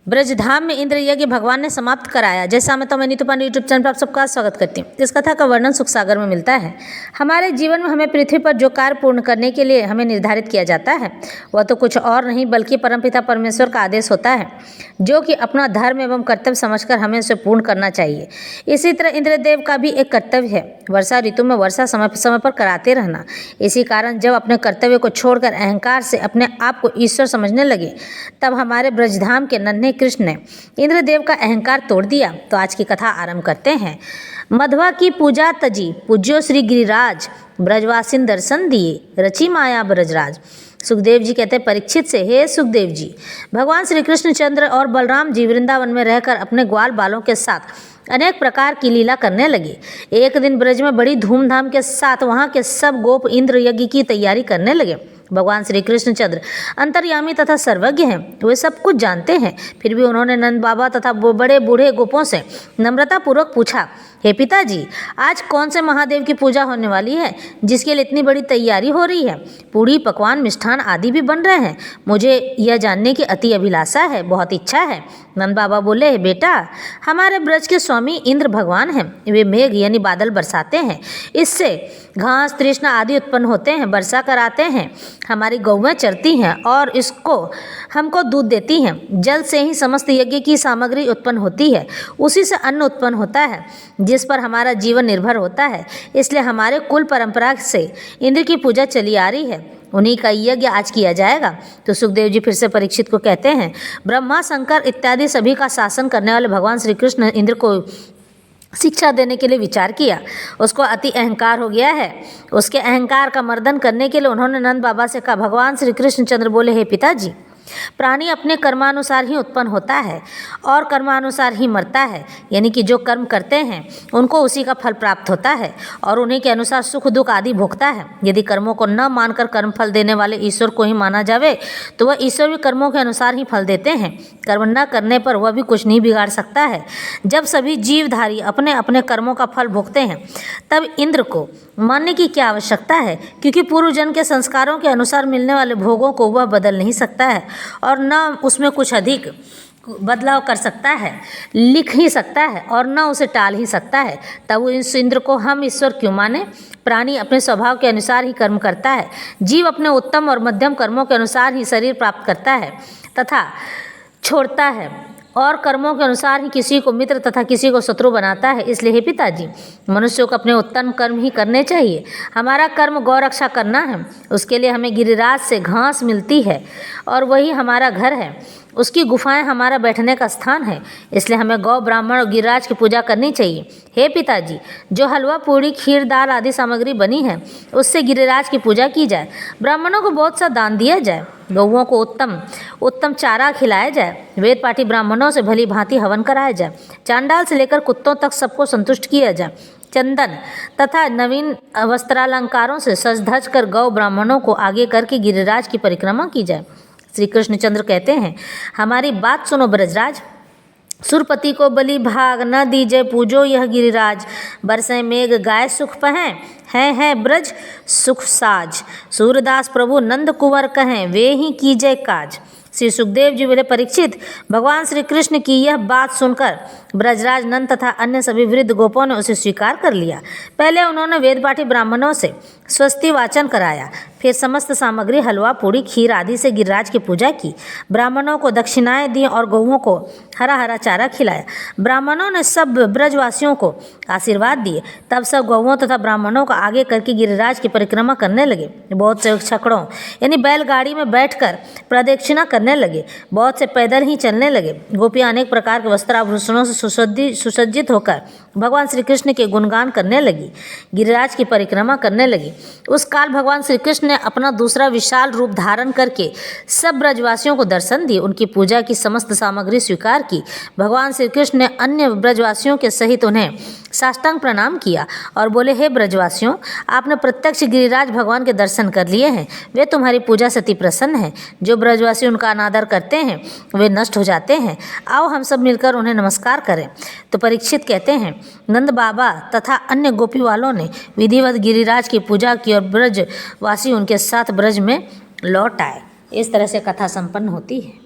ब्रजधाम में इंद्र यज्ञ भगवान ने समाप्त कराया। जय सामता मैं नीतू पांडे यूट्यूब चैनल पर आप सबका स्वागत करती हूँ। इस कथा का वर्णन सुख सागर में मिलता है। हमारे जीवन में हमें पृथ्वी पर जो कार्य पूर्ण करने के लिए हमें निर्धारित किया जाता है वह तो कुछ और नहीं बल्कि परमपिता परमेश्वर का आदेश होता है, जो कि अपना धर्म एवं कर्तव्य समझकर हमें उसे पूर्ण करना चाहिए। इसी तरह इंद्रदेव का भी एक कर्तव्य है, वर्षा ऋतु में वर्षा समय पर कराते रहना। इसी कारण जब अपने कर्तव्य को छोड़कर अहंकार से अपने आप को ईश्वर समझने लगे, तब हमारे ब्रजधाम के नन्हे कृष्ण ने इंद्रदेव का अहंकार तोड़ दिया। तो आज की कथा आरंभ करते हैं। मध्वा की पूजा तजी, पूज्यो श्री गिरिराज, ब्रजवासिन दर्शन दिए, रची माया ब्रजराज। सुखदेव जी कहते हैं परीक्षित से, हे सुखदेव जी, भगवान श्री कृष्ण चंद्र और बलराम जी वृंदावन में रहकर अपने ग्वाल बालों के साथ अनेक प्रकार की लीला करने लगे। एक दिन ब्रज में बड़ी धूमधाम के साथ वहाँ के सब गोप इंद्र यज्ञ की तैयारी करने लगे। भगवान श्री कृष्णचंद्र अंतर्यामी तथा सर्वज्ञ हैं, वे सब कुछ जानते हैं। फिर भी उन्होंने नंद बाबा तथा बड़े बूढ़े गोपों से नम्रतापूर्वक पूछा, हे पिताजी, आज कौन से महादेव की पूजा होने वाली है जिसके लिए इतनी बड़ी तैयारी हो रही है? पूड़ी पकवान मिष्ठान आदि भी बन रहे हैं। मुझे यह जानने की अति अभिलाषा है, बहुत इच्छा है। नंद बाबा बोले, बेटा, हमारे ब्रज के स्वामी इंद्र भगवान हैं। वे मेघ यानी बादल बरसाते हैं, इससे घास तृष्णा आदि उत्पन्न होते हैं, वर्षा कराते हैं, हमारी गौवें चरती हैं और इसको हमको दूध देती हैं। जल से ही समस्त यज्ञ की सामग्री उत्पन्न होती है, उसी से अन्न उत्पन्न होता है जिस पर हमारा जीवन निर्भर होता है। इसलिए हमारे कुल परंपरा से इंद्र की पूजा चली आ रही है, उन्हीं का यज्ञ आज किया जाएगा। तो सुखदेव जी फिर से परीक्षित को कहते हैं, ब्रह्मा शंकर इत्यादि सभी का शासन करने वाले भगवान श्री कृष्ण इंद्र को शिक्षा देने के लिए विचार किया। उसको अति अहंकार हो गया है। उसके अहंकार का मर्दन करने के लिए उन्होंने नंद बाबा से कहा। भगवान श्री कृष्णचंद्र बोले, हे पिताजी, प्राणी अपने कर्मानुसार ही उत्पन्न होता है और कर्मानुसार ही मरता है, यानी कि जो कर्म करते हैं उनको उसी का फल प्राप्त होता है और उन्हीं के अनुसार सुख दुख आदि भोगता है। यदि कर्मों को न मानकर कर्म फल देने वाले ईश्वर को ही माना जावे तो वह ईश्वर भी कर्मों के अनुसार ही फल देते हैं। कर्म न करने पर वह भी कुछ नहीं बिगाड़ सकता है। जब सभी जीवधारी अपने अपने कर्मों का फल भोगते हैं, तब इंद्र को मानने की क्या आवश्यकता है, क्योंकि पूर्व जन्म के संस्कारों के अनुसार मिलने वाले भोगों को वह बदल नहीं सकता है और न उसमें कुछ अधिक बदलाव कर सकता है, लिख ही सकता है और न उसे टाल ही सकता है। तब इस इंद्र को हम ईश्वर क्यों माने? प्राणी अपने स्वभाव के अनुसार ही कर्म करता है। जीव अपने उत्तम और मध्यम कर्मों के अनुसार ही शरीर प्राप्त करता है तथा छोड़ता है और कर्मों के अनुसार ही किसी को मित्र तथा किसी को शत्रु बनाता है। इसलिए हे पिताजी, मनुष्यों को अपने उत्तम कर्म ही करने चाहिए। हमारा कर्म गौ रक्षा करना है, उसके लिए हमें गिरिराज से घास मिलती है और वही हमारा घर है, उसकी गुफाएं हमारा बैठने का स्थान है। इसलिए हमें गौ ब्राह्मण और गिरिराज की पूजा करनी चाहिए। हे पिताजी, जो हलवा पूड़ी खीर दाल आदि सामग्री बनी है उससे गिरिराज की पूजा की जाए। ब्राह्मणों को बहुत सा दान दिया जाए, गौओं को उत्तम चारा खिलाया जाए, वेद पाठी ब्राह्मणों से भली भांति हवन कराया जाए, चांडाल से लेकर कुत्तों तक सबको संतुष्ट किया जाए। चंदन तथा नवीन वस्त्रालंकारों से सज धज कर गौ ब्राह्मणों को आगे करके गिरिराज की परिक्रमा की जाए। श्री कृष्णचंद्र कहते हैं, हमारी बात सुनो ब्रजराज, सुरपति को बलि भाग न दीजे, पूजो यह गिरिराज, बरसे मेघ गाय सुख पहें, है ब्रज सुख साज, सूरदास प्रभु नंद कुंवर कहें, वे ही कीजे काज। श्री सुखदेव जी बोले, परीक्षित, भगवान श्री कृष्ण की यह बात सुनकर ब्रजराज नंद तथा अन्य सभी वृद्ध गोपों ने उसे स्वीकार कर लिया। पहले उन्होंने वेदपाठी ब्राह्मणों से स्वस्ति वाचन कराया, फिर समस्त सामग्री हलवा पूड़ी खीर आदि से गिरिराज की पूजा की। ब्राह्मणों को दक्षिणाएं दी और गौओं को हरा हरा चारा खिलाया। ब्राह्मणों ने सब ब्रजवासियों को आशीर्वाद दिए। तब सब गौओं तथा ब्राह्मणों को आगे करके गिरिराज की परिक्रमा करने लगे। बहुत से छकड़ों यानी बैलगाड़ी में बैठकर प्रदक्षिणा करने लगे, बहुत से पैदल ही चलने लगे। गोपियाँ अनेक प्रकार के वस्त्राभूषणों से सुसज्जित होकर भगवान श्री कृष्ण के गुणगान करने लगी, गिरिराज की परिक्रमा करने लगी। उस काल भगवान श्री कृष्ण ने अपना दूसरा विशाल रूप धारण करके सब ब्रजवासियों को दर्शन दिए, उनकी पूजा की समस्त सामग्री स्वीकार की। भगवान श्री कृष्ण ने अन्य ब्रजवासियों के सहित उन्हें साष्टांग प्रणाम किया और बोले, हे ब्रजवासियों, आपने प्रत्यक्ष गिरिराज भगवान के दर्शन कर लिए हैं, वे तुम्हारी पूजा से अति प्रसन्न हैं। जो ब्रजवासी उनका अनादर करते हैं वे नष्ट हो जाते हैं। आओ हम सब मिलकर उन्हें नमस्कार करें। तो परीक्षित कहते हैं, नंद बाबा तथा अन्य गोपी वालों ने विधिवत गिरिराज की पूजा की और ब्रजवासी उनके साथ ब्रज में लौट आए। इस तरह से कथा संपन्न होती है।